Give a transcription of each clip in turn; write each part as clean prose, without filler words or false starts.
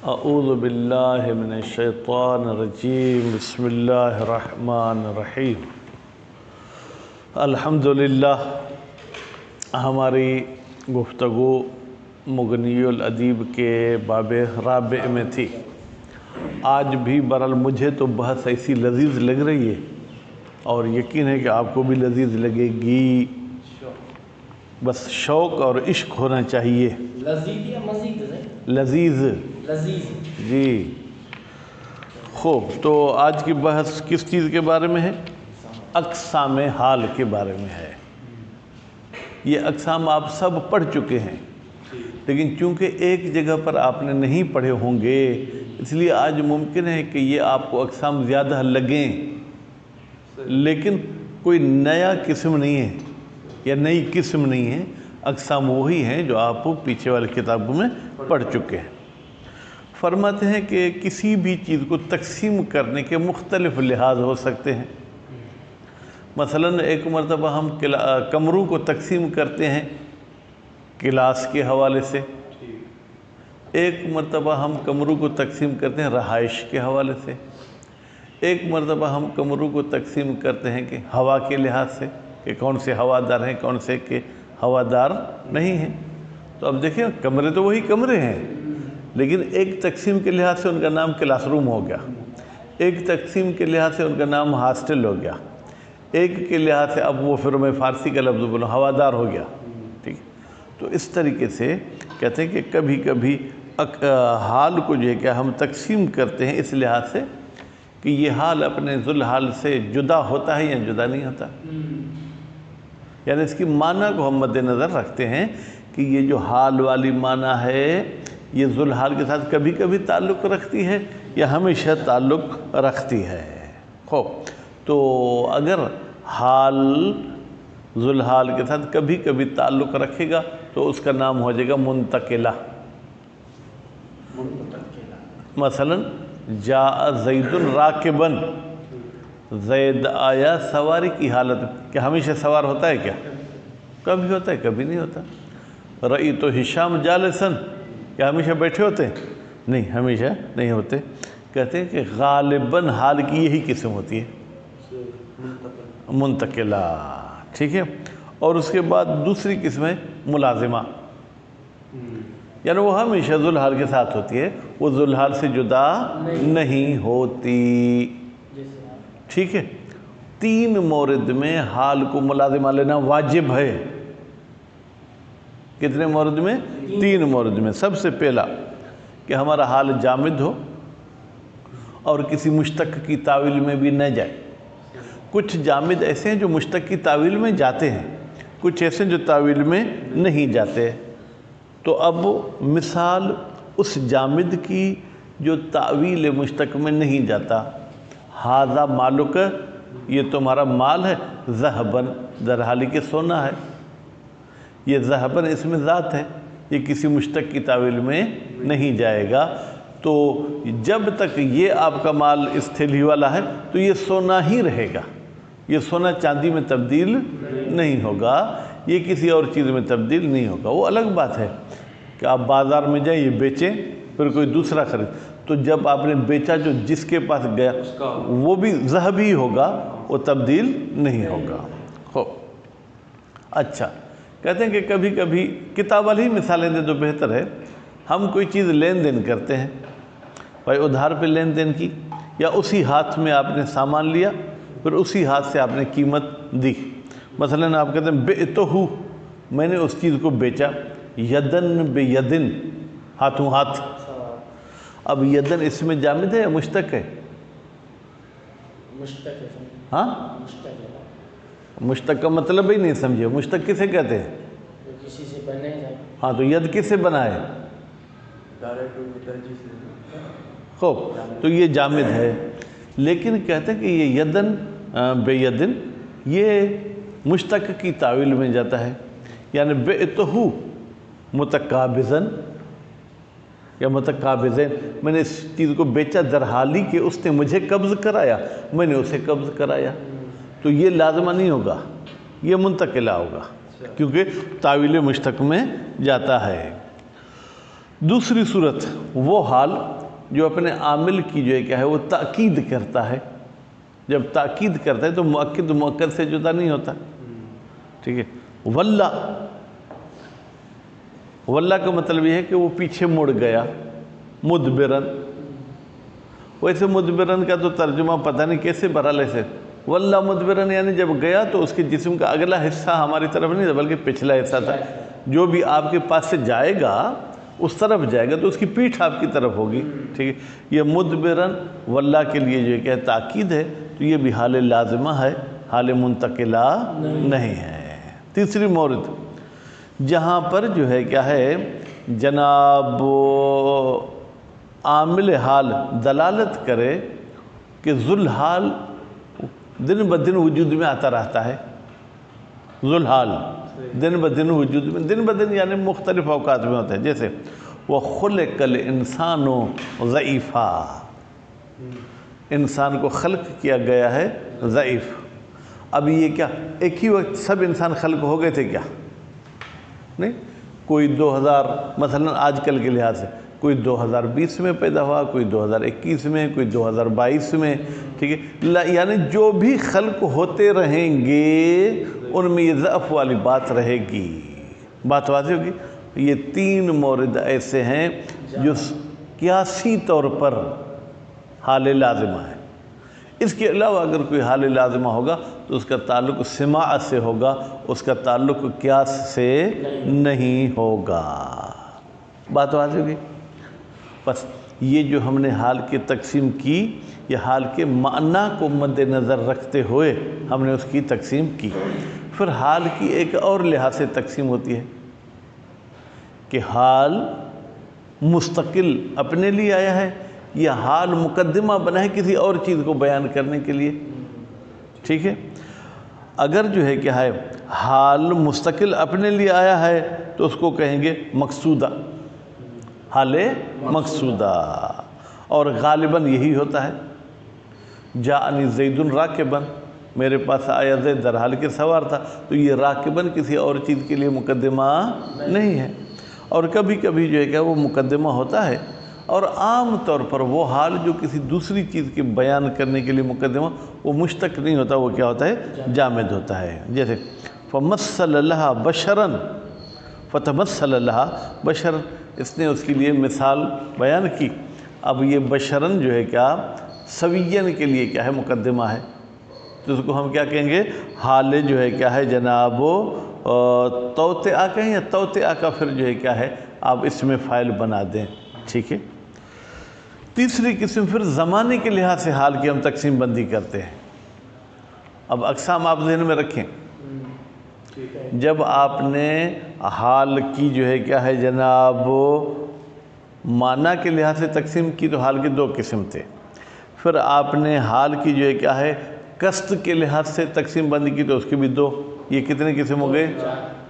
اعوذ باللہ من الشیطان الرجیم بسم اللہ الرحمن الرحیم۔ الحمدللہ ہماری گفتگو مغنی الادیب کے باب رابع میں تھی۔ آج بھی برحال مجھے تو بحث ایسی لذیذ لگ رہی ہے اور یقین ہے کہ آپ کو بھی لذیذ لگے گی، بس شوق اور عشق ہونا چاہیے۔ لذیذ یا مزید ہے؟ لذیذ جی۔ خوب، تو آج کی بحث کس چیز کے بارے میں ہے؟ اقسام حال کے بارے میں ہے۔ یہ اقسام آپ سب پڑھ چکے ہیں، لیکن چونکہ ایک جگہ پر آپ نے نہیں پڑھے ہوں گے، اس لیے آج ممکن ہے کہ یہ آپ کو اقسام زیادہ لگیں، لیکن کوئی نیا قسم نہیں ہے یا نئی قسم نہیں ہے۔ اقسام وہی ہیں جو آپ پیچھے والی کتابوں میں پڑھ چکے ہیں۔ فرماتے ہیں کہ کسی بھی چیز کو تقسیم کرنے کے مختلف لحاظ ہو سکتے ہیں۔ مثلا ایک مرتبہ ہم کمروں کو تقسیم کرتے ہیں کلاس کے حوالے سے، ایک مرتبہ ہم کمروں کو تقسیم کرتے ہیں رہائش کے حوالے سے، ایک مرتبہ ہم کمروں کو تقسیم کرتے ہیں کہ ہوا کے لحاظ سے، کہ کون سے ہوادار ہیں کون سے کہ ہوادار نہیں ہیں۔ تو اب دیکھیں کمرے تو وہی کمرے ہیں، لیکن ایک تقسیم کے لحاظ سے ان کا نام کلاس روم ہو گیا، ایک تقسیم کے لحاظ سے ان کا نام ہاسٹل ہو گیا، ایک کے لحاظ سے اب وہ پھر میں فارسی کا لفظ بولوں ہوادار ہو گیا، ٹھیک۔ تو اس طریقے سے کہتے ہیں کہ کبھی کبھی حال کو جو ہے کہ ہم تقسیم کرتے ہیں اس لحاظ سے کہ یہ حال اپنے ذل حال سے جدا ہوتا ہے یا جدا نہیں ہوتا، یعنی اس کی معنی کو ہم مد نظر رکھتے ہیں کہ یہ جو حال والی معنی ہے یہ ذل حال کے ساتھ کبھی کبھی تعلق رکھتی ہے یا ہمیشہ تعلق رکھتی ہے۔ خوب، تو اگر حال ذل حال کے ساتھ کبھی کبھی تعلق رکھے گا تو اس کا نام ہو جائے گا منتقلہ۔ مثلا جاء زید راکبا، زید آیا سواری کی حالت میں۔ کیا ہمیشہ سوار ہوتا ہے؟ کیا کبھی ہوتا ہے کبھی نہیں ہوتا۔ رأیت ہشام جالسا، کیا ہمیشہ بیٹھے ہوتے ہیں؟ نہیں، ہمیشہ نہیں ہوتے۔ کہتے ہیں کہ غالباً حال کی یہی قسم ہوتی ہے منتقلہ، ٹھیک ہے۔ اور اس کے بعد دوسری قسم ہے ملازمہ، یعنی وہ ہمیشہ ذل حال کے ساتھ ہوتی ہے، وہ ذل حال سے جدا نہیں ہوتی، ٹھیک ہے۔ تین مورد میں حال کو ملازمہ لینا واجب ہے۔ کتنے مورد میں؟ تین مورد میں۔ سب سے پہلا کہ ہمارا حال جامد ہو اور کسی مشتق کی تعویل میں بھی نہ جائے۔ کچھ جامد ایسے ہیں جو مشتق کی تعویل میں جاتے ہیں، کچھ ایسے جو تعویل میں نہیں جاتے۔ تو اب مثال اس جامد کی جو تعویل مشتق میں نہیں جاتا، ھذا مالک، یہ تمہارا مال ہے، ذہباً، در حالی کہ سونا ہے۔ یہ ذہباً اس میں ذات ہے، یہ کسی مشتق کی تعویل میں نہیں جائے گا۔ تو جب تک یہ آپ کا مال اس تھیلی والا ہے تو یہ سونا ہی رہے گا، یہ سونا چاندی میں تبدیل نہیں ہوگا، یہ کسی اور چیز میں تبدیل نہیں ہوگا۔ وہ الگ بات ہے کہ آپ بازار میں جائیں یہ بیچیں پھر کوئی دوسرا خرید، تو جب آپ نے بیچا جو جس کے پاس گیا وہ بھی ذہب ہی ہوگا، وہ تبدیل نہیں ہوگا۔ خوب، اچھا، کہتے ہیں کہ کبھی کبھی کتاب والی مثالیں دے تو بہتر ہے۔ ہم کوئی چیز لین دین کرتے ہیں، بھائی ادھار پہ لین دین کی، یا اسی ہاتھ میں آپ نے سامان لیا پھر اسی ہاتھ سے آپ نے قیمت دی۔ مثلا آپ کہتے ہیں بعتہ، میں نے اس چیز کو بیچا، یدن بیدن، ہاتھوں ہاتھ۔ اب یدن اس میں جامد ہے یا مشتق ہے؟ مشتق ہے۔ ہاں، مشتق کا مطلب ہی نہیں سمجھے۔ مشتق کسے کہتے ہیں؟ کسی سے بنے جائے۔ ہاں، تو ید کس سے بنا ہے؟ خوب، تو یہ جامد ہے، لیکن کہتے ہیں کہ یہ یدن بے یدن یہ مشتق کی تعویل میں جاتا ہے، یعنی بعتہ متقابضاً یا متقابضین، میں نے اس چیز کو بیچا در حالی کہ اس نے مجھے قبض کرایا، میں نے اسے قبض کرایا، تو یہ لازمہ نہیں ہوگا، یہ منتقلہ ہوگا کیونکہ تعویل مشتق میں جاتا ہے۔ دوسری صورت وہ حال جو اپنے عامل کی جو ہے کیا ہے وہ تاکید کرتا ہے. جب تاکید کرتا ہے تو مؤکد مؤکد سے جدا نہیں ہوتا. ٹھیک ہے. واللہ، واللہ کا مطلب یہ ہے کہ وہ پیچھے مڑ گیا. مدبرن، ویسے مدبرن کا تو ترجمہ پتہ نہیں کیسے بہرحال ایسے واللہ مدبرن یعنی جب گیا تو اس کے جسم کا اگلا حصہ ہماری طرف نہیں تھا بلکہ پچھلا حصہ تھا. جو بھی آپ کے پاس سے جائے گا اس طرف جائے گا تو اس کی پیٹھ آپ کی طرف ہوگی. ٹھیک ہے. یہ مدبرن واللہ کے لیے جو ہے کہ تاکید ہے تو یہ بھی حال لازمہ ہے، حال منتقلہ نہیں ہے. تیسری مورد جہاں پر جو ہے کیا ہے جناب عامل حال دلالت کرے کہ ذوالحال دن بدن وجود میں آتا رہتا ہے. ذوالحال دن بدن وجود میں، دن بدن یعنی مختلف اوقات میں ہوتا ہے. جیسے وَخُلِقَ الْإِنسَانُ ضَعِيفًا، انسان کو خلق کیا گیا ہے ضعیف. اب یہ کیا ایک ہی وقت سب انسان خلق ہو گئے تھے کیا؟ نہیں. کوئی 2000 مثلا آج کل کے لحاظ سے کوئی 2020 میں پیدا ہوا، کوئی 2021 میں، کوئی 2022 میں. ٹھیک ہے. یعنی جو بھی خلق ہوتے رہیں گے ان میں یہ ضعف والی بات رہے گی. بات واضح ہوگی. یہ 3 مورد ایسے ہیں جو قیاسی طور پر حال لازمہ ہے. اس کے علاوہ اگر کوئی حال لازمہ ہوگا تو اس کا تعلق سماع سے ہوگا، اس کا تعلق قیاس سے نہیں ہوگا. بات واضح ہوگی. بس یہ جو ہم نے حال کی تقسیم کی یہ حال کے معنی کو مد نظر رکھتے ہوئے ہم نے اس کی تقسیم کی. پھر حال کی ایک اور لحاظ سے تقسیم ہوتی ہے کہ حال مستقل اپنے لیے آیا ہے یا حال مقدمہ بنا ہے کسی اور چیز کو بیان کرنے کے لیے. ٹھیک ہے. اگر جو ہے کیا ہے حال مستقل اپنے لیے آیا ہے تو اس کو کہیں گے مقصودہ، حال مقصودہ. اور غالباً یہی ہوتا ہے. جاءنی زید راکباً، میرے پاس آیا زید در حال کے سوار تھا. تو یہ راکباً کسی اور چیز کے لیے مقدمہ نہیں ہے. اور کبھی کبھی جو ہے کہ وہ مقدمہ ہوتا ہے اور عام طور پر وہ حال جو کسی دوسری چیز کے بیان کرنے کے لیے مقدمہ وہ مشتق نہیں ہوتا، وہ کیا ہوتا ہے جامد ہوتا ہے. جیسے فَمَثَّلَ لَهَا بَشَرًا فَتَمَثَّلَ لَهَا بَشَرًا، اس نے اس کے لیے مثال بیان کی. اب یہ بشرن جو ہے کیا سوین کے لیے کیا ہے مقدمہ ہے. تو اس کو ہم کیا کہیں گے حال جو ہے کیا ہے جناب توطئہ کہیں یا توطئہ کا پھر جو ہے کیا ہے آپ اس میں فائل بنا دیں. ٹھیک ہے. تیسری قسم پھر زمانے کے لحاظ سے حال کی ہم تقسیم بندی کرتے ہیں. اب اقسام آپ ذہن میں رکھیں. جب آپ نے حال کی جو ہے کیا ہے جناب معنی کے لحاظ سے تقسیم کی تو حال کی 2 قسم تھے. پھر آپ نے حال کی جو ہے کیا ہے قصد کے لحاظ سے تقسیم بندی کی تو اس کی بھی 2. یہ کتنے قسم ہو گئے؟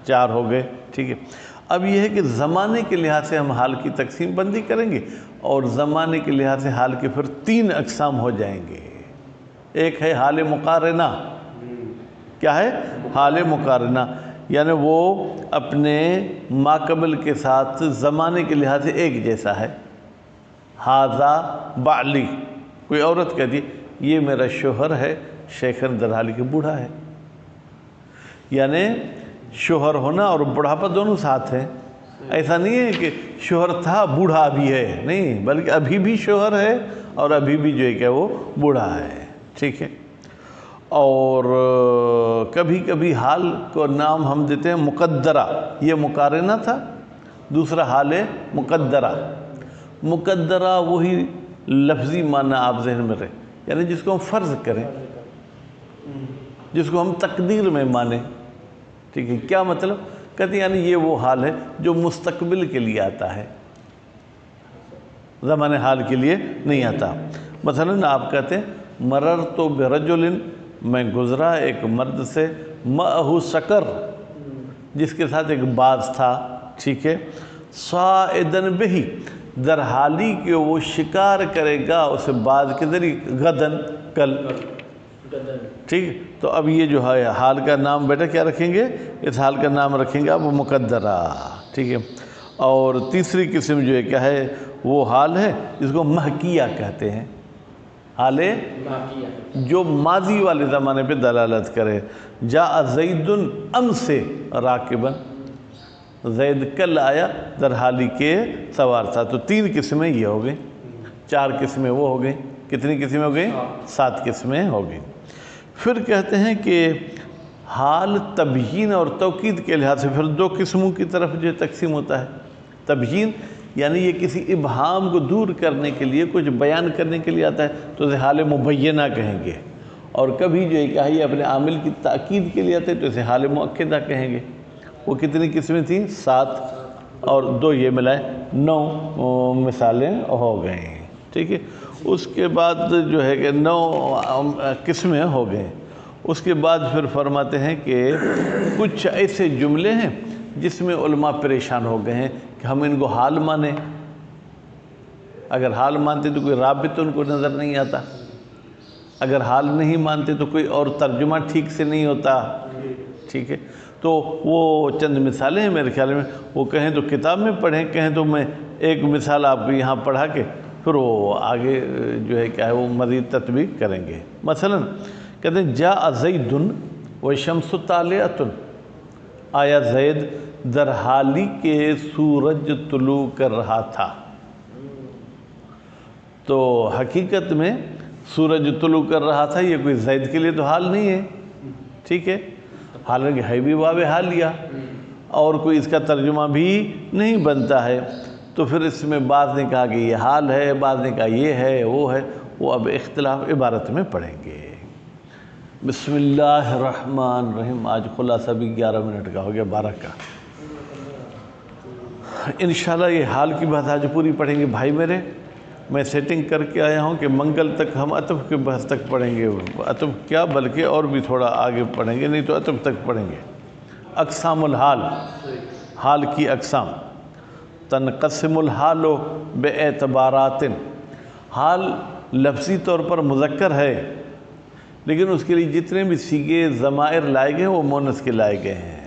4 ہو گئے. ٹھیک ہے. اب یہ ہے کہ زمانے کے لحاظ سے ہم حال کی تقسیم بندی کریں گے اور زمانے کے لحاظ سے حال کے پھر 3 اقسام ہو جائیں گے. ایک ہے حال مقارنہ. کیا ہے؟ حال مقارنہ، یعنی وہ اپنے ماقبل کے ساتھ زمانے کے لحاظ سے ایک جیسا ہے. ھذا بعلی، کوئی عورت کہتی یہ میرا شوہر ہے، شیخن در حال کے بوڑھا ہے. یعنی شوہر ہونا اور بڑھاپا دونوں ساتھ ہیں. ایسا نہیں ہے کہ شوہر تھا بوڑھا ابھی ہے، نہیں، بلکہ ابھی بھی شوہر ہے اور ابھی بھی جو ہے کہ وہ بوڑھا ہے. ٹھیک ہے. اور کبھی کبھی حال کو نام ہم دیتے ہیں مقدرہ. یہ مقارنہ تھا. دوسرا حال ہے مقدرہ. مقدرہ وہی لفظی معنی آپ ذہن میں رہے، یعنی جس کو ہم فرض کریں، جس کو ہم تقدیر میں مانیں. ٹھیک ہے. کیا مطلب؟ کہتے ہیں یعنی یہ وہ حال ہے جو مستقبل کے لیے آتا ہے، زمان حال کے لیے نہیں آتا. مثلا آپ کہتے ہیں مررت برجل، میں گزرا ایک مرد سے، معہ سکر، جس کے ساتھ ایک باز تھا. ٹھیک ہے. صائدن بہی، در حالی کہ وہ شکار کرے گا اسے باز کے ذریعے، غدن، کل. ٹھیک. تو اب یہ جو ہے حال کا نام بیٹا کیا رکھیں گے؟ اس حال کا نام رکھیں گے اب مقدرہ. ٹھیک ہے. اور تیسری قسم جو ہے کیا ہے وہ حال ہے جس کو محکیہ کہتے ہیں، حال باقیہ جو ماضی والے زمانے پہ دلالت کرے۔ جاء زید امس راکبا، زید کل آیا در حالی کے سوار تھا۔ تو 3 قسمیں یہ ہو گئیں، 4 قسمیں وہ ہو گئیں، کتنی قسمیں ہو گئیں؟ 7 قسمیں ہو گئیں۔ پھر کہتے ہیں کہ حال تبیین اور توکید کے لحاظ سے پھر 2 قسموں کی طرف جو تقسیم ہوتا ہے۔ تبیین یعنی یہ کسی ابہام کو دور کرنے کے لیے، کچھ بیان کرنے کے لیے آتا ہے تو اسے حال مبینہ کہیں گے، اور کبھی جو ہے کہ یہ اپنے عامل کی تاکید کے لیے آتے ہیں تو اسے حال مؤکدہ کہیں گے۔ وہ کتنی قسمیں تھیں؟ 7، اور 2 یہ ملائے 9 مثالیں ہو گئیں، ٹھیک ہے۔ اس کے بعد جو ہے کہ 9 قسمیں ہو گئیں۔ اس کے بعد پھر فرماتے ہیں کہ کچھ ایسے جملے ہیں جس میں علماء پریشان ہو گئے ہیں کہ ہم ان کو حال مانیں، اگر حال مانتے تو کوئی رابط ان کو نظر نہیں آتا، اگر حال نہیں مانتے تو کوئی اور ترجمہ ٹھیک سے نہیں ہوتا، ٹھیک ہے۔ تو وہ چند مثالیں ہیں میرے خیال میں، وہ کہیں تو کتاب میں پڑھیں، کہیں تو میں ایک مثال آپ کو یہاں پڑھا کے پھر وہ آگے جو ہے کیا ہے وہ مزید تطبیق کریں گے۔ مثلا کہتے ہیں جاء زید والشمس طالعۃ، آیا زید در حالی کے سورج طلوع کر رہا تھا۔ تو حقیقت میں سورج طلوع کر رہا تھا یہ کوئی زید کے لیے تو حال نہیں ہے، ٹھیک ہے، حالانکہ ہے بھی باب حالیہ اور کوئی اس کا ترجمہ بھی نہیں بنتا ہے۔ تو پھر اس میں بعض نے کہا کہ یہ حال ہے، بعض نے کہا یہ ہے وہ ہے، وہ اب اختلاف عبارت میں پڑھیں گے۔ بسم اللہ الرحمن الرحیم۔ آج خلاصہ بھی 11 منٹ کا ہو گیا، 12 کا۔ انشاءاللہ یہ حال کی بات آج پوری پڑھیں گے بھائی میرے۔ میں سیٹنگ کر کے آیا ہوں کہ منگل تک ہم عطف کے بحث تک پڑھیں گے، عطف کیا بلکہ اور بھی تھوڑا آگے پڑھیں گے، نہیں تو عطف تک پڑھیں گے۔ اقسام الحال، حال کی اقسام۔ تنقسم الحال باعتبارات، حال لفظی طور پر مذکر ہے لیکن اس کے لیے جتنے بھی صیغے ضمائر لائے گئے ہیں وہ مؤنث کے لائے گئے ہیں۔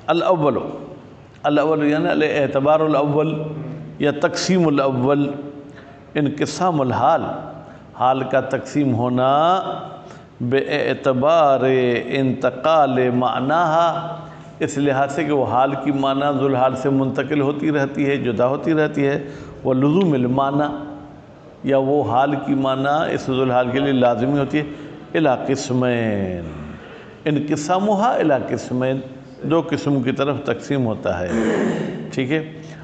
الاول، الاول یعنی الاعتبار الاول یا تقسیم الاول۔ انقسام الحال، حال کا تقسیم ہونا باعتبار انتقال معناہا، اس لحاظ سے کہ وہ حال کی معنی ذوالحال سے منتقل ہوتی رہتی ہے، جدا ہوتی رہتی ہے۔ ولزوم المعنی، یا وہ حال کی معنی اس ذوالحال کے لیے لازمی ہوتی ہے۔ الی قسمین، انقسامھا الی قسمین، 2 قسم کی طرف تقسیم ہوتا ہے، ٹھیک ہے۔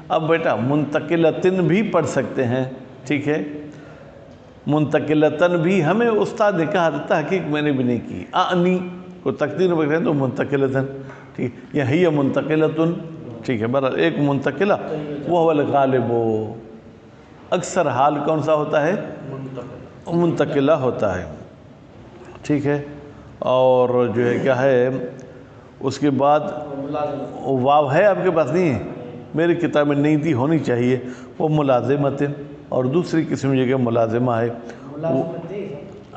اب بیٹا منتقلتن بھی پڑھ سکتے ہیں، ٹھیک ہے، منتقلتن بھی ہمیں استاد نے کہا تھا، تحقیق میں نے بھی نہیں کی، اعنی کو تقدیر میں کہیں تو منتقلتن، ٹھیک، یا ہی منتقلتن، ٹھیک ہے۔ برحال ایک منتقلہ وہ الغالب، اکثر حال کون سا ہوتا ہے؟ منتقلہ ہوتا ہے، ٹھیک ہے۔ اور جو ہے کیا ہے اس کے بعد واو ہے آپ کے پاس؟ نہیں ہے، میری کتاب میں نہیں تھی، ہونی چاہیے۔ وہ ملازمت، اور دوسری قسم یہ کہ ملازمہ ہے،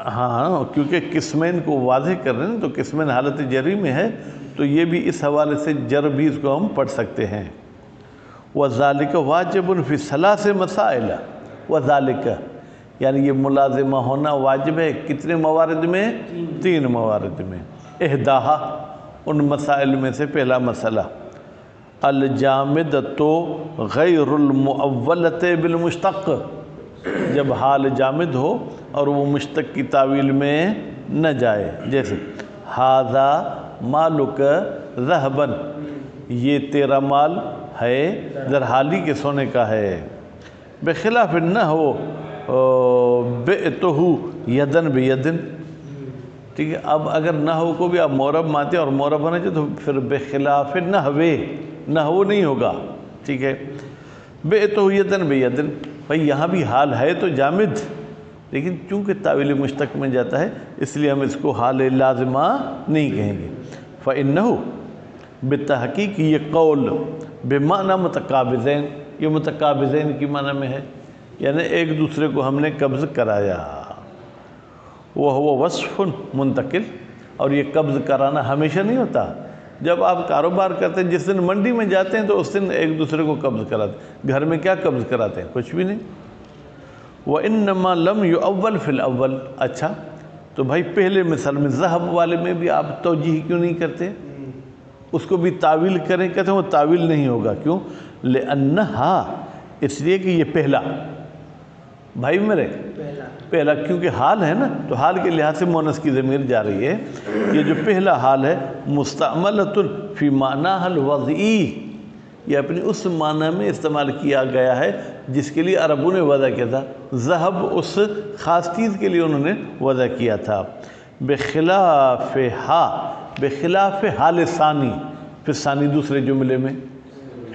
ہاں کیونکہ قسمین کو واضح کر رہے ہیں تو قسمین حالت جری میں ہے تو یہ بھی اس حوالے سے جر بھی اس کو ہم پڑھ سکتے ہیں۔ وَذَلِكَ وَاجِبٌ فِي ثَلَاثِ مَسَائِلَ، وَذَلِكَ یعنی یہ ملازمہ ہونا واجب ہے کتنے موارد میں؟ 3 موارد میں۔ احداہا، ان مسائل میں سے پہلا مسئلہ، الجامدۃ غیر المؤولۃ بالمشتق، جب حال جامد ہو اور وہ مشتق کی تعویل میں نہ جائے، جیسے ھذا مالک ذھبا، یہ تیرا مال ہے در حالی کے سونے کا ہے۔ بخلاف النحو بعتہ یدن بیدن، ٹھیک ہے۔ اب اگر نحو کو بھی آپ معرب مانتے ہیں اور معرب ہونا چاہیے تو پھر بخلاف النحو، نحو نہیں ہوگا، ٹھیک ہے۔ بعتہ یدن بیدن، بھائی یہاں بھی حال ہے تو جامد لیکن چونکہ تعویل مشتق میں جاتا ہے اس لیے ہم اس کو حال لازمہ نہیں کہیں گے۔ فإنہ، بالتحقیق یہ قول بمعنی متقابضین، یہ متقابضین کی معنی میں ہے، یعنی ایک دوسرے کو ہم نے قبض کرایا۔ وہو وصف منتقل، اور یہ قبض کرانا ہمیشہ نہیں ہوتا، جب آپ کاروبار کرتے ہیں، جس دن منڈی میں جاتے ہیں تو اس دن ایک دوسرے کو قبض کراتے ہیں، گھر میں کیا قبض کراتے ہیں؟ کچھ بھی نہیں۔ وَإِنَّمَا لَمْ يُؤَوَّلْ فِي الْأَوَّلِ، اچھا تو بھائی پہلے مثال میں ذہب والے میں بھی آپ توجیح کیوں نہیں کرتے؟ اس کو بھی تعویل کریں، کہتے ہیں وہ تعویل نہیں ہوگا، کیوں؟ لِأَنَّهَا، اس لیے کہ یہ پہلا، بھائی میرے پہلا کیونکہ حال ہے نا، تو حال کے لحاظ سے مونس کی ضمیر جا رہی ہے۔ یہ جو پہلا حال ہے مستعملۃ فی معناها الوضعی، یہ اپنی اس معنی میں استعمال کیا گیا ہے جس کے لیے عربوں نے وضع کیا تھا، ذہب اس خاص چیز کے لیے انہوں نے وضع کیا تھا۔ بخلاف بخلاف حال ثانی، پھر ثانی دوسرے جملے میں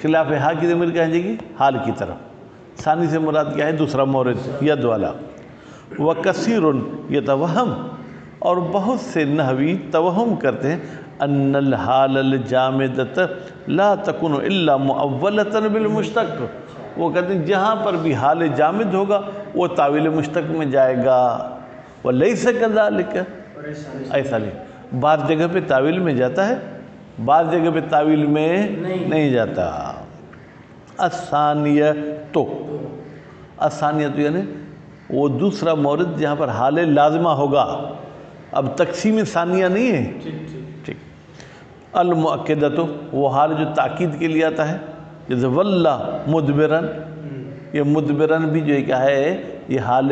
خلاف ہا کی ضمیر کہہ جائے گی حال کی طرف، ثانی سے مراد کیا ہے؟ دوسرا مورد ید والا۔ وَكَثِيرٌ يَتَوَہَّم، اور بہت سے نحوی توہم کرتے ہیں ان الحال الجامدۃ لا تکن الا مؤولۃ بالمشتق، وہ کہتے ہیں جہاں پر بھی حال جامد ہوگا وہ تعویل مشتق میں جائے گا۔ وَلَيْسَ كَذَلِكَ، ایسا نہیں، بعض جگہ پہ تعویل میں جاتا ہے، بعض جگہ پہ تعویل میں نہیں جاتا۔ الثانیۃ، الثانیۃ یعنی وہ دوسرا مورد جہاں پر حال لازمہ ہوگا، اب تقسیم ثانیہ نہیں ہے، ٹھیک۔ المؤکدۃ، وہ حال جو تاکید کے لیے آتا ہے، جیسے واللہ مدبرن، یہ مدبرن بھی جو ہے کیا ہے؟ یہ حال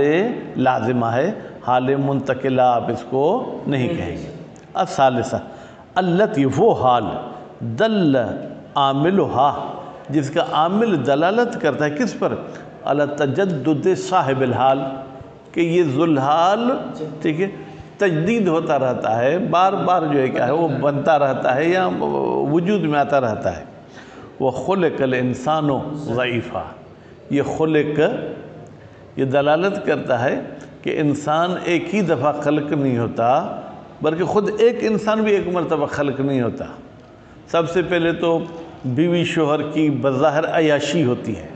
لازمہ ہے، حال منتقلہ آپ اس کو نہیں کہیں گے۔ الثالثہ التی، وہ حال دل عاملہا، جس کا عامل دلالت کرتا ہے کس پر؟ علی تجدد صاحب الحال، کہ یہ ذوالحال، ٹھیک ہے، تجدید ہوتا رہتا ہے، بار بار جو ہے کیا ہے وہ بنتا رہتا ہے یا وجود میں آتا رہتا ہے۔ وَخُلِقَ الْإِنسَانُ ضَعِيفًا، یہ خلق یہ دلالت کرتا ہے کہ انسان ایک ہی دفعہ خلق نہیں ہوتا، بلکہ خود ایک انسان بھی ایک مرتبہ خلق نہیں ہوتا۔ سب سے پہلے تو بیوی شوہر کی بظاہر عیاشی ہوتی ہے،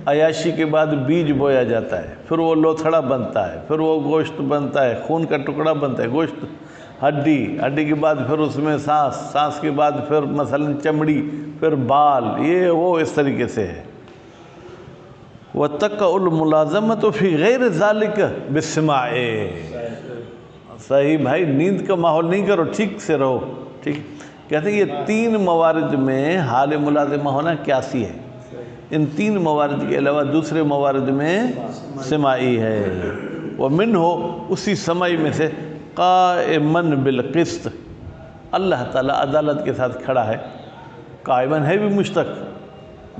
عیاشی کے بعد بیج بویا جاتا ہے، پھر وہ لوتھڑا بنتا ہے، پھر وہ گوشت بنتا ہے، خون کا ٹکڑا بنتا ہے، گوشت، ہڈی، ہڈی کے بعد پھر اس میں سانس، سانس کے بعد پھر مثلا چمڑی، پھر بال، یہ وہ اس طریقے سے ہے۔ وَتَقَعُ الْمُلَازَمَةُ فِي غَيْرِ ذَلِكَ بِالسِّمَاعِ، صحیح بھائی، نیند کا ماحول نہیں کرو، ٹھیک سے رہو، ٹھیک۔ کہتے ہیں یہ تین موارد میں حال ملازمہ ہونا قیاسی ہے، ان تین موارد کے علاوہ دوسرے موارد میں سماعی ہے۔ وَمِنْهُ، اسی سماعی میں سے قائمن بالقسط، اللہ تعالیٰ عدالت کے ساتھ کھڑا ہے، قائمن ہے بھی مشتق،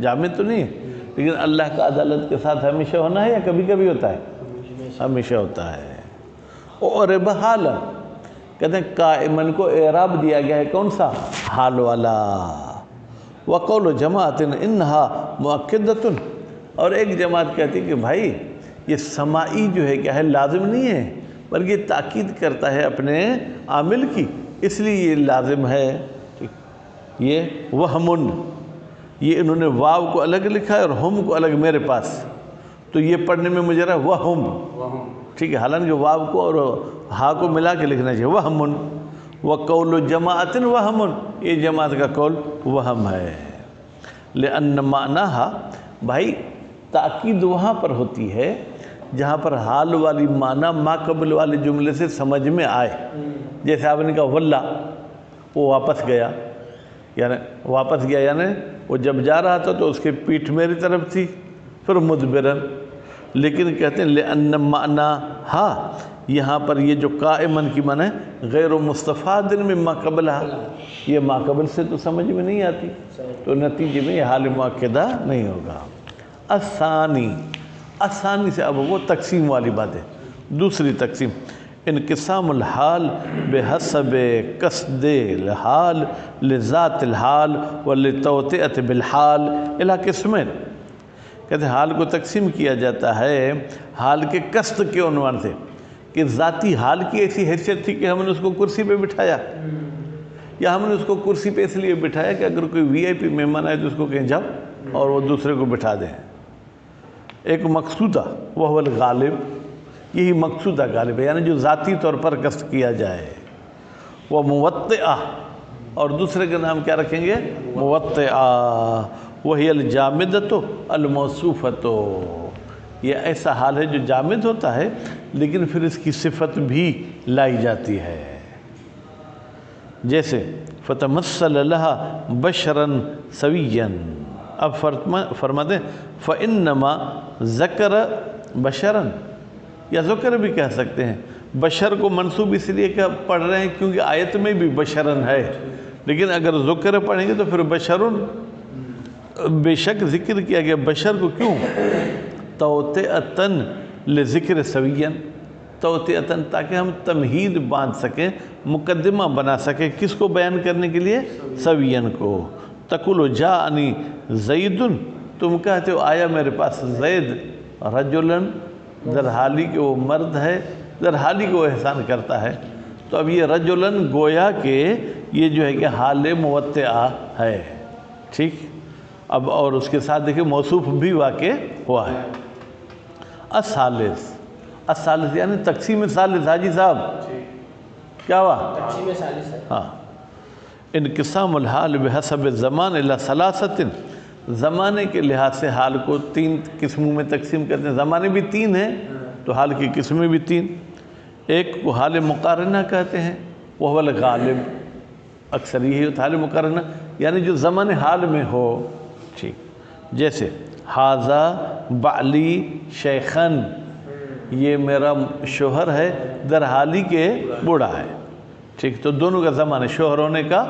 جامد تو نہیں ہے، لیکن اللہ کا عدالت کے ساتھ ہمیشہ ہونا ہے یا کبھی کبھی ہوتا ہے؟ ہمیشہ ہوتا ہے۔ اور بحال، کہتے ہیں قائمن کو اعراب دیا گیا ہے کون سا؟ حال والا۔ وقول جماعت انہا مؤکدۃ، اور ایک جماعت کہتی ہے کہ بھائی یہ سماعی جو ہے کیا ہے؟ لازم نہیں ہے، بلکہ یہ تاکید کرتا ہے اپنے عامل کی، اس لیے یہ لازم ہے۔ یہ وہمن، یہ انہوں نے واو کو الگ لکھا ہے اور ہم کو الگ میرے پاس، تو یہ پڑھنے میں مجھے رہا وہم، ٹھیک ہے، حالانکہ واو کو اور ہا کو ملا کے لکھنا چاہیے، وہمن۔ وقول جماعت وہمن، یہ جماعت کا قول وہم ہے۔ لأن معناہا، بھائی تاکید وہاں پر ہوتی ہے جہاں پر حال والی معنی ما قبل والے جملے سے سمجھ میں آئے، جیسے آپ نے کہا واللہ، وہ واپس گیا، یعنی واپس گیا یعنی وہ جب جا رہا تھا تو اس کے پیٹھ میری طرف تھی، پھر مدبرن۔ لیکن کہتے ہیں لأن معناہا، یہاں پر یہ جو قائمن کی معنی ہے غیر مستفاد من ما قبلہا، یہ ما قبل سے تو سمجھ میں نہیں آتی، تو نتیجے میں یہ حال مؤکدہ نہیں ہوگا۔ الثانی، الثانی سے اب وہ تقسیم والی بات ہے، دوسری تقسیم، انقسام الحال بحسب قصد الحال لذات الحال ولتوطئۃ بالحال الی قسمین، کہتے ہیں حال کو تقسیم کیا جاتا ہے حال کے قصد کے عنوان سے، کہ ذاتی حال کی ایسی حیثیت تھی کہ ہم نے اس کو کرسی پہ بٹھایا، یا ہم نے اس کو کرسی پہ اس لیے بٹھایا کہ اگر کوئی وی آئی پی مہمان آئے تو اس کو کہیں جاؤ اور وہ دوسرے کو بٹھا دیں۔ ایک مقصودہ وہو الغالب، یہی مقصودہ غالب ہے، یعنی جو ذاتی طور پر قصد کیا جائے۔ وہ موطئہ، اور دوسرے کا نام کیا رکھیں گے؟ موطئہ، وہی الجامدۃ الموصوفۃ، یہ ایسا حال ہے جو جامد ہوتا ہے لیکن پھر اس کی صفت بھی لائی جاتی ہے. جیسے فتمثل لها بشرا سویا، اب فرماتے ہیں فَإِنَّمَا ذَكَرَ بَشَرًا، یا ذکر بھی کہہ سکتے ہیں. بشر کو منصوب اس لیے کہ پڑھ رہے ہیں کیونکہ آیت میں بھی بشرن ہے، لیکن اگر ذکر پڑھیں گے تو پھر بشرن، بے شک ذکر کیا گیا بشر کو. کیوں؟ توطئتاً لذکر سویاً، توطئتاً تاکہ ہم تمہید باندھ سکیں، مقدمہ بنا سکیں. کس کو بیان کرنے کے لیے؟ سویاً کو. تقول جاءنی زید، تم کہتے ہو آیا میرے پاس زید، رجلاً، در حالی کہ وہ مرد ہے، در حالی کہ وہ احسان کرتا ہے. تو اب یہ رجلاً گویا کہ یہ جو ہے کہ حال موطئہ ہے. ٹھیک، اب اور اس کے ساتھ دیکھیں موصوف بھی واقع ہوا ہے. الثالث، الثالث یعنی تقسیم ثالث. حاجی صاحب کیا ہوا؟ تقسیم ثالث ہے. ہاں، انقسام الحال بحسب الزمان الی ثلاثۃ، زمانے کے لحاظ سے حال کو 3 قسموں میں تقسیم کرتے ہیں. زمانے بھی 3 ہیں تو حال کی قسمیں بھی 3. ایک کو حال مقارنہ کہتے ہیں، وہ الغالب، اکثر یہی ہوتا ہے حال مقارنہ، یعنی جو زمان حال میں ہو. ٹھیک، جیسے حاذا بعلی شیخن، یہ میرا شوہر ہے در حالی کے بوڑھا ہے. ٹھیک، تو دونوں کا زمانہ شوہر ہونے کا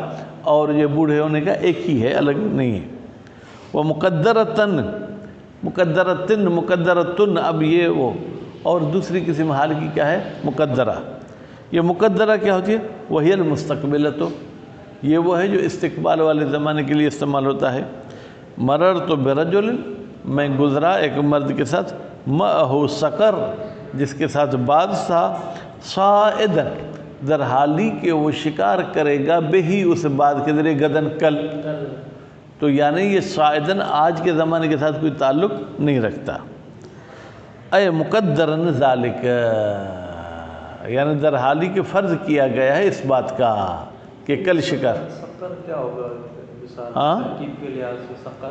اور یہ بوڑھے ہونے کا ایک ہی ہے، الگ نہیں ہے. وہ مقدرتاً، مقدرتن، مقدرتن، اب یہ وہ. اور دوسری قسم حال کی کیا ہے؟ مقدرہ. یہ مقدرہ کیا ہوتی ہے؟ وہی المستقبلۃ، یہ وہ ہے جو استقبال والے زمانے کے لیے استعمال ہوتا ہے. مررت برجل، میں گزرا ایک مرد کے ساتھ، معہ سقر، جس کے ساتھ باز تھا، صائدا، در حالی کہ وہ شکار کرے گا، بہی اس باز کے ذریعے، غدن، کل. تو یعنی یہ صائدن آج کے زمانے کے ساتھ کوئی تعلق نہیں رکھتا. اے مقدرن ذالک، یعنی در حالی کہ فرض کیا گیا ہے اس بات کا کہ کل شکار. سقر کیا ہوگا؟ ہاں ترکیب کے لحاظ سے سقر.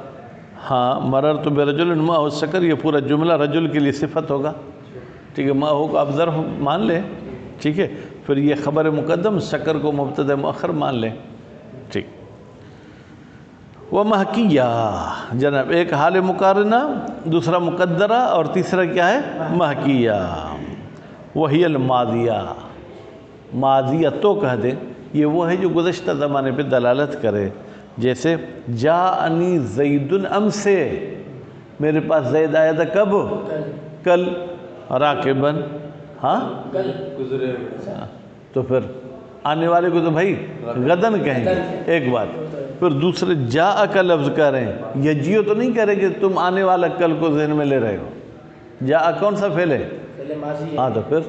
ہاں، مررت برجل معہ سقر، یہ پورا جملہ رجل کے لیے صفت ہوگا. ٹھیک ہے، معہ کو آپ ظرف مان لیں. ٹھیک ہے، پھر یہ خبر مقدم، سقر کو مبتدا مؤخر مان لیں. ٹھیک. ومحکیہ، جناب ایک حال مقارنہ، دوسرا مقدرہ، اور تیسرا کیا ہے؟ محکیہ. وہی الماضیہ، ماضیہ تو کہہ دیں، یہ وہ ہے جو گزشتہ زمانے پہ دلالت کرے. جیسے جاءنی زید امس، میرے پاس زید آیا تھا کب؟ کل. راکباً، ہاں کل گزرے. تو پھر آنے والے کو تو بھائی غدن کہیں گے، ایک بات. پھر دوسرے جاء کا لفظ کہہ رہے ہیں، یجیو تو نہیں کہہ رہے کہ تم آنے والا کل کو ذہن میں لے رہے ہو. جاء کون سا فعل ہے؟ پہلے ماضی ہے. ہاں، تو پھر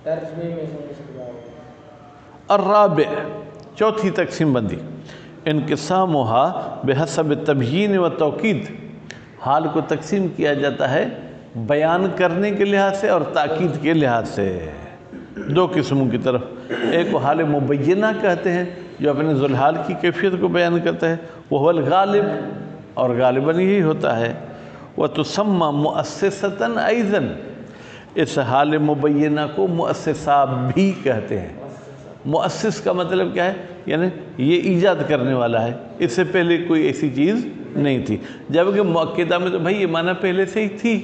ترجمے میں سمجھ سکتا ہوں. الرابع، چوتھی تقسیم بندی، انقسامها بحسب تبیین و توکید، حال کو تقسیم کیا جاتا ہے بیان کرنے کے لحاظ سے اور تاکید کے لحاظ سے. 2 قسموں کی طرف. ایک کو حال مبینہ کہتے ہیں جو اپنے ذوالحال کی کیفیت کو بیان کرتا ہے، وہ الغالب، اور غالباً یہی ہوتا ہے. وتسمى مؤسسةً ایضاً، اس حال مبینہ کو مؤسسہ بھی کہتے ہیں. مؤسس کا مطلب کیا ہے؟ یعنی یہ ایجاد کرنے والا ہے، اس سے پہلے کوئی ایسی چیز نہیں تھی. جبکہ مؤکدہ میں تو بھائی یہ معنی پہلے سے ہی تھی،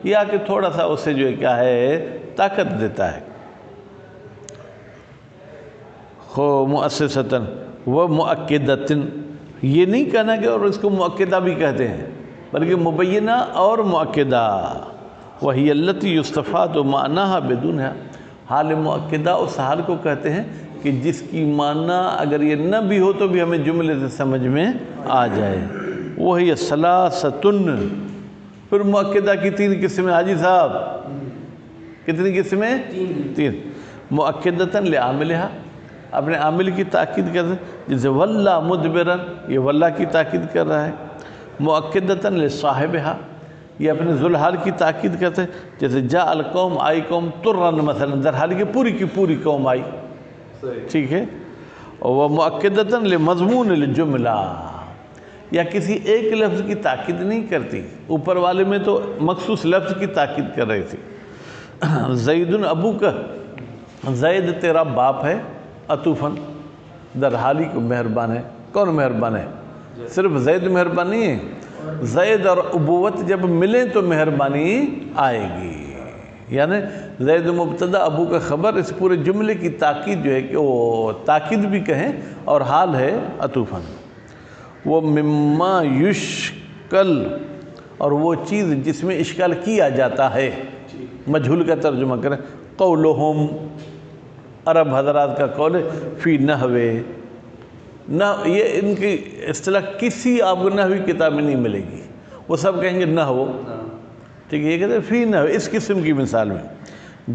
یا کہ تھوڑا سا اسے جو ہے کیا ہے طاقت دیتا ہے. خو مؤسسۃً و مؤکدۃً، یہ نہیں کہنا کہ اور اس کو مؤکدہ بھی کہتے ہیں، بلکہ مبینہ اور مؤکدہ. وہی التی یستفاد معناها بدونها، حال مؤکدہ اس حال کو کہتے ہیں کہ جس کی معنی اگر یہ نہ بھی ہو تو بھی ہمیں جملے سے سمجھ میں آ جائے. وہی ثلاثۃ، پھر مؤکدہ کی 3 قسمیں. حاجی صاحب کتنی قسمیں؟ 3. مؤکدۃ لعاملها، اپنے عامل کی تاکید کرتے ہیں، جیسے واللہ مدبرن، یہ واللہ کی تاکید کر رہا ہے. مؤکدۃ لصاحبها، یہ اپنے ذوالحال کی تاکید کرتے ہیں، جیسے جاء القوم، آئی قوم، ترن، مثلا در حال کہ پوری کی پوری قوم آئی. ٹھیک ہے. وہ مؤکدتاً لمضمون الجملہ، یا کسی ایک لفظ کی تاکید نہیں کرتی، اوپر والے میں تو مخصوص لفظ کی تاکید کر رہی تھی. زید ابوک، زید تیرا باپ ہے، عطوفاً در حالی کو مہربان ہے. کون مہربان ہے؟ صرف زید مہربان نہیں ہے، زید اور ابوت جب ملیں تو مہربانی آئے گی. یعنی زید مبتدا، ابو کا خبر، اس پورے جملے کی تاکید جو ہے کہ وہ تاکید بھی کہیں اور حال ہے عطوفاً. وہ مما یشکل، اور وہ چیز جس میں اشکال کیا جاتا ہے، مجہول کا ترجمہ کریں. قولہم، عرب حضرات کا قول ہے، فی نحوے، یہ ان کی اصطلاح کسی آپ کو نحوی کتاب میں نہیں ملے گی. وہ سب کہیں گے نحو، ٹھیک ہے. یہ کہتے ہیں فی نحو، اس قسم کی مثال میں.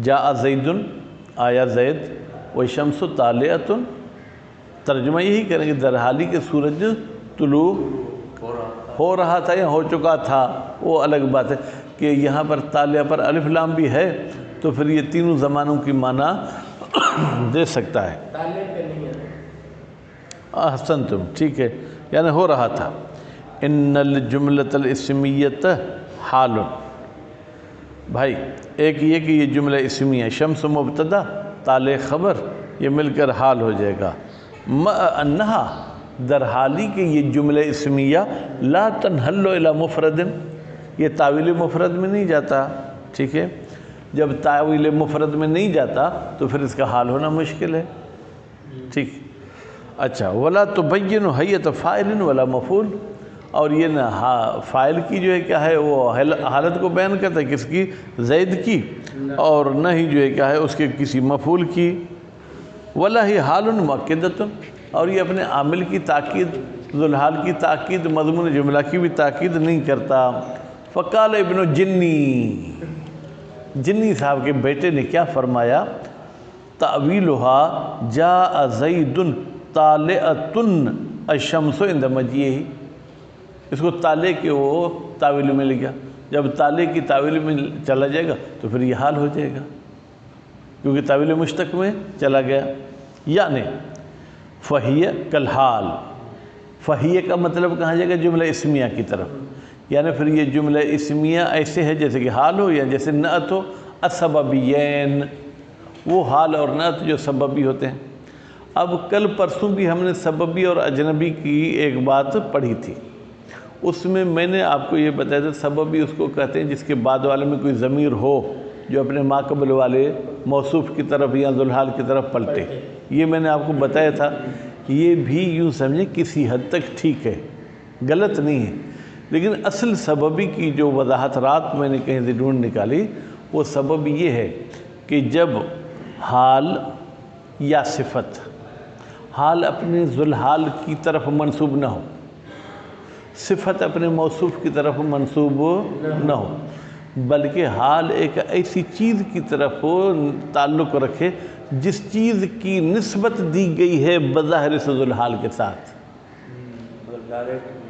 جاء زیدن، آیا زید، والشمس طالعۃ، ترجمہ یہی کریں گے در حالی کہ سورج طلوع ہو رہا تھا یا ہو چکا تھا. وہ الگ بات ہے کہ یہاں پر طالعہ پر الف لام بھی ہے تو پھر یہ تینوں زمانوں کی معنی دے سکتا ہے. طالع پہ نہیں ہے. احسنتم، ٹھیک ہے، یعنی ہو رہا تھا. ان الجملۃ الاسمیۃ حال، بھائی ایک یہ کہ یہ جملہ اسمیہ، شمس مبتدا، طالع خبر، یہ مل کر حال ہو جائے گا. انہا، در حالی کہ یہ جملہ اسمیہ لا تنحل الی مفرد، یہ تعویل مفرد میں نہیں جاتا. ٹھیک ہے، جب تعویل مفرد میں نہیں جاتا تو پھر اس کا حال ہونا مشکل ہے. ٹھیک، اچھا. ولا تبین حیت فاعل ولا مفعول، اور یہ نہ فاعل کی جو ہے کیا ہے وہ حالت کو بیان کرتا ہے، کس کی؟ زید کی، اور نہ ہی جو ہے کیا ہے اس کے کسی مفعول کی. ولا ہی حال مؤکدۃ، اور یہ اپنے عامل کی تاکید، ذوالحال کی تاکید، مضمون جملہ کی بھی تاکید نہیں کرتا. فقال ابن جنی، جنی صاحب کے بیٹے نے کیا فرمایا؟ تأویلها جاء زید طالعۃ الشمس عند مجیئہ، اس کو طالع کے وہ تعویل میں لے گیا. جب طالع کی تعویل میں چلا جائے گا تو پھر یہ حال ہو جائے گا، کیونکہ تعویل مشتق میں چلا گیا. یعنی فہیہ کالحال، فہیہ کا مطلب کہاں جائے گا؟ جملہ اسمیہ کی طرف. یعنی پھر یہ جملہ اسمیہ ایسے ہے جیسے کہ حال ہو یا جیسے نعت ہو. السببیین، وہ حال اور نعت جو سببی ہوتے ہیں. اب کل پرسوں بھی ہم نے سببی اور اجنبی کی ایک بات پڑھی تھی. اس میں نے آپ کو یہ بتایا تھا سببی اس کو کہتے ہیں جس کے بعد والے میں کوئی ضمیر ہو جو اپنے ما قبل والے موصوف کی طرف یا ذوالحال کی طرف پلٹے. یہ میں نے آپ کو بتایا تھا. یہ بھی یوں سمجھیں کسی حد تک ٹھیک ہے، غلط نہیں ہے. لیکن اصل سببی کی جو وضاحت رات میں نے کہیں سے ڈھونڈ نکالی، وہ سبب یہ ہے کہ جب حال یا صفت، حال اپنے ذوالحال کی طرف منسوب نہ ہو، صفت اپنے موصوف کی طرف منسوب نہ ہو، بلکہ حال ایک ایسی چیز کی طرف تعلق رکھے جس چیز کی نسبت دی گئی ہے بظاہر سے ذوالحال کے ساتھ.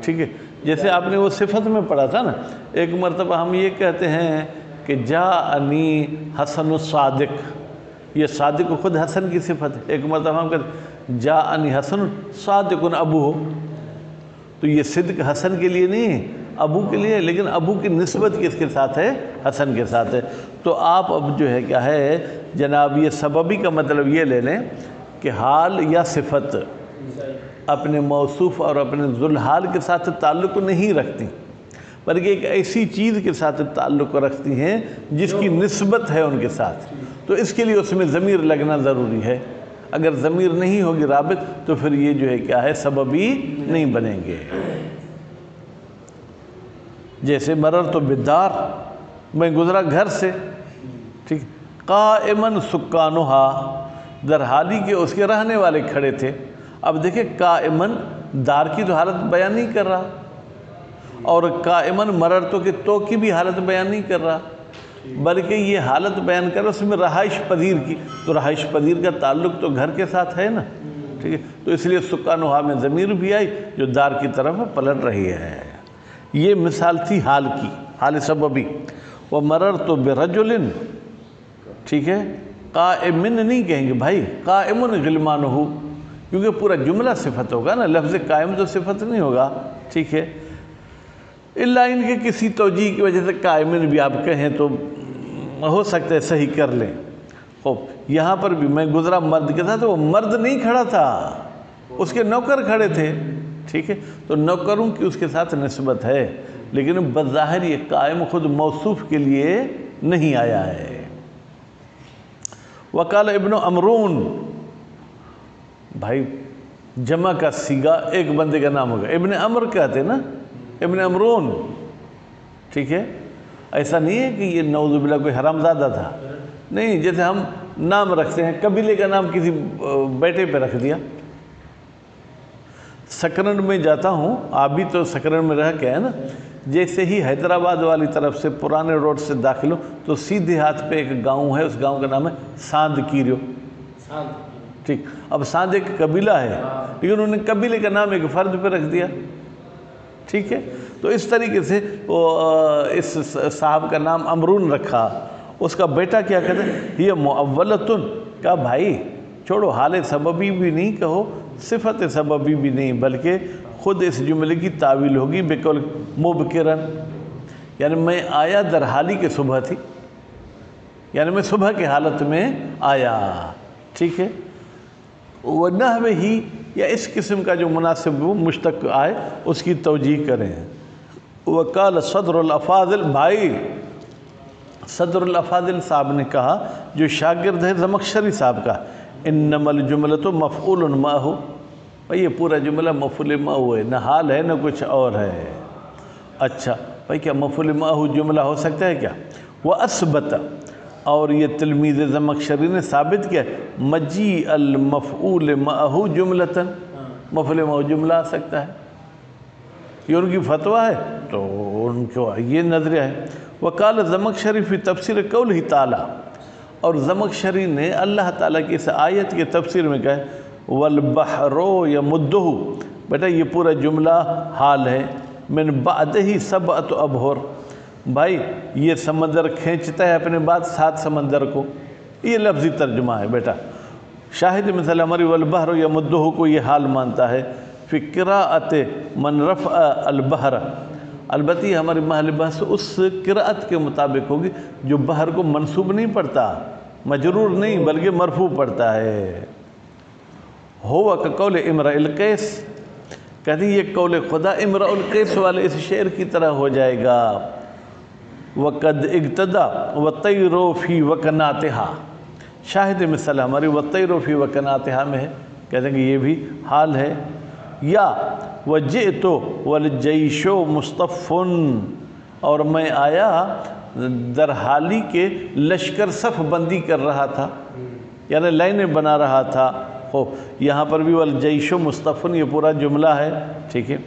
ٹھیک ہے، جیسے آپ نے وہ صفت میں پڑھا تھا نا. ایک مرتبہ ہم یہ کہتے ہیں کہ جاءنی حسن الصادق، یہ صادق خود حسن کی صفت ہے. ایک مرتبہ ہم کہتے ہیں جاءنی حسن صادق ابو، تو یہ صدق حسن کے لیے نہیں ہے، ابو کے لیے، لیکن ابو کی نسبت کس کے ساتھ ہے؟ حسن کے ساتھ ہے. تو آپ اب جو ہے کیا ہے جناب، یہ سببی کا مطلب یہ لے لیں کہ حال یا صفت اپنے موصوف اور اپنے ذوالحال کے ساتھ تعلق نہیں رکھتی، بلکہ ایک ایسی چیز کے ساتھ تعلق رکھتی ہیں جس کی نسبت ہے ان کے ساتھ. تو اس کے لیے اس میں ضمیر لگنا ضروری ہے. اگر ضمیر نہیں ہوگی رابط تو پھر یہ جو ہے کیا ہے سببی نہیں بنیں گے. جیسے مررت بالدار، میں گزرا گھر سے، ٹھیک. قائمن سکانہا، در حالی کہ اس کے رہنے والے کھڑے تھے. اب دیکھیں قائمن دار کی تو حالت بیان نہیں کر رہا، اور قائمن مررتو کے تو کی بھی حالت بیان نہیں کر رہا، بلکہ یہ حالت بیان کر رہا اس میں رہائش پذیر کی. تو رہائش پذیر کا تعلق تو گھر کے ساتھ ہے نا، ٹھیک ہے. تو اس لیے سکانہا میں ضمیر بھی آئی جو دار کی طرف پلٹ رہی ہے. یہ مثال تھی حال کی، حال سببی. ومررت برجل، ٹھیک ہے. قائمن نہیں کہیں گے بھائی، قائمن غلمانہ، کیونکہ پورا جملہ صفت ہوگا نا، لفظ قائم تو صفت نہیں ہوگا، ٹھیک ہے، اللہ ان کے کسی توجیہ کی وجہ سے قائمن بھی آپ کہیں تو ہو سکتا ہے صحیح کر لیں۔ خوب یہاں پر بھی میں گزرا مرد کے ساتھ، وہ مرد نہیں کھڑا تھا، اس کے نوکر کھڑے تھے، ٹھیک ہے، تو نوکروں کی اس کے ساتھ نسبت ہے، لیکن بظاہر یہ قائم خود موصوف کے لیے نہیں آیا ہے۔ وقال ابن امرون، بھائی جمع کا صیغہ ایک بندے کا نام ہوگا، ابن امر کہتے ہیں نا، ابن امرون، ٹھیک ہے، ایسا نہیں ہے کہ یہ نعوذ باللہ کوئی حرامزادہ تھا، نہیں، جیسے ہم نام رکھتے ہیں، قبیلے کا نام کسی بیٹے پہ رکھ دیا۔ سکرن میں جاتا ہوں، آپ بھی تو سکرن میں رہ کے ہے نا، جیسے ہی حیدرآباد والی طرف سے پرانے روڈ سے داخل ہو تو سیدھے ہاتھ پہ ایک گاؤں ہے، اس گاؤں کا نام ہے ساندھ کیریو، ٹھیک، اب ساندھ ایک قبیلہ ہے، لیکن انہوں نے قبیلے کا نام ایک فرد پہ رکھ دیا، ٹھیک ہے، تو اس طریقے سے اس صاحب کا نام امرون رکھا، اس کا بیٹا کیا کہتا ہے، یہ معولتن، کہا بھائی چھوڑو، حال سببی بھی نہیں کہو، صفت سببی بھی نہیں، بلکہ خود اس جملے کی تعویل ہوگی بقول مبکرن، یعنی میں آیا در حالی کے صبح تھی، یعنی میں صبح کی حالت میں آیا، ٹھیک ہے، وَنَحْوِ ہی، یا اس قسم کا جو مناسب وہ مشتق آئے اس کی توجیہ کریں۔ وقال صدر الافاضل، بھائی صدر الافاضل صاحب نے کہا جو شاگرد ہے زمخشری صاحب کا، انما الجملۃ مفعول ماہ، بھائی یہ پورا جملہ مفعول ماہ ہے، نہ حال ہے نہ کچھ اور ہے۔ اچھا بھائی کیا مفعول ماہ جملہ ہو سکتا ہے کیا؟ وَأَثْبَتَ، اور یہ تلمیذ زمخشری نے ثابت کیا مجیء المفعول معہ جملتاً، مفعول معہ جملہ آ سکتا ہے، یہ ان کی فتویٰ ہے تو ان کو یہ نظریہ ہے۔ وقال زمخشری فی تفسیر قولہ تعالی، اور زمخشری نے اللہ تعالیٰ کی اس آیت کے تفسیر میں کہا والبحر یمدہ، بیٹا یہ پورا جملہ حال ہے، من بعدہ سبعۃ ابحر، بھائی یہ سمندر کھینچتا ہے اپنے بعد 7 سمندر کو، یہ لفظی ترجمہ ہے بیٹا۔ شاہد مثل ہماری والبحر یمدہ کو یہ حال مانتا ہے، فی قراءۃ من رفع البحر، البتہ یہ ہماری محل بحث اس قراءت کے مطابق ہوگی جو بحر کو منصوب نہیں پڑھتا، مجرور نہیں بلکہ مرفوع پڑھتا ہے۔ ہوا کہ قول امرئ القیس، کہتی یہ قول خدا امرئ القیس والے اس شعر کی طرح ہو جائے گا۔ وقد اقتدا والطیر فی وکناتها، شاہد مثل ہماری والطیر فی وکناتها میں ہے، کہتے ہیں کہ یہ بھی حال ہے۔ یا وجئت والجیش مصطف، اور میں آیا در حالی کے لشکر صف بندی کر رہا تھا، یعنی لائنیں بنا رہا تھا۔ یہاں پر بھی والجیش مصطف یہ پورا جملہ ہے، ٹھیک ہے۔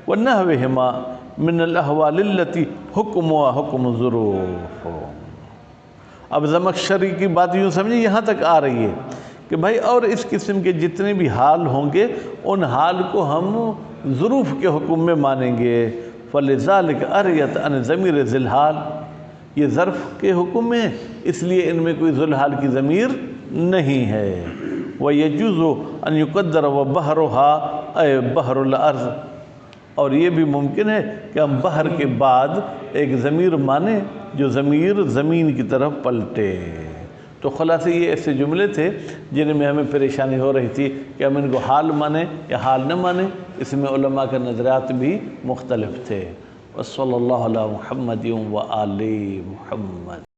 وَنَحْوِهِمَا من الاحوال التي حکمها حکم ظروف، اب زمخشری کی بات یوں سمجھیں یہاں تک آ رہی ہے کہ بھائی اور اس قسم کے جتنے بھی حال ہوں گے ان حال کو ہم ظروف کے حکم میں مانیں گے۔ فَلِذَلِكَ أَرْيَتْ عَنِ ضَمِيرِ ذِي الْحَالِ، یہ ظرف کے حکم میں، اس لیے ان میں کوئی ذو الحال کی ضمیر نہیں ہے۔ وَيَجُوزُ أَن يُقَدَّرَ وَبَحْرُهَا أَيْ بَحْرُ الْأَرْضِ، اور یہ بھی ممکن ہے کہ ہم بحر کے بعد ایک ضمیر مانیں جو ضمیر زمین کی طرف پلٹے۔ تو خلاصہ یہ ایسے جملے تھے جن میں ہمیں پریشانی ہو رہی تھی کہ ہم ان کو حال مانیں یا حال نہ مانیں، اس میں علماء کے نظریات بھی مختلف تھے۔ وصلی اللہ علی محمد و آل محمد۔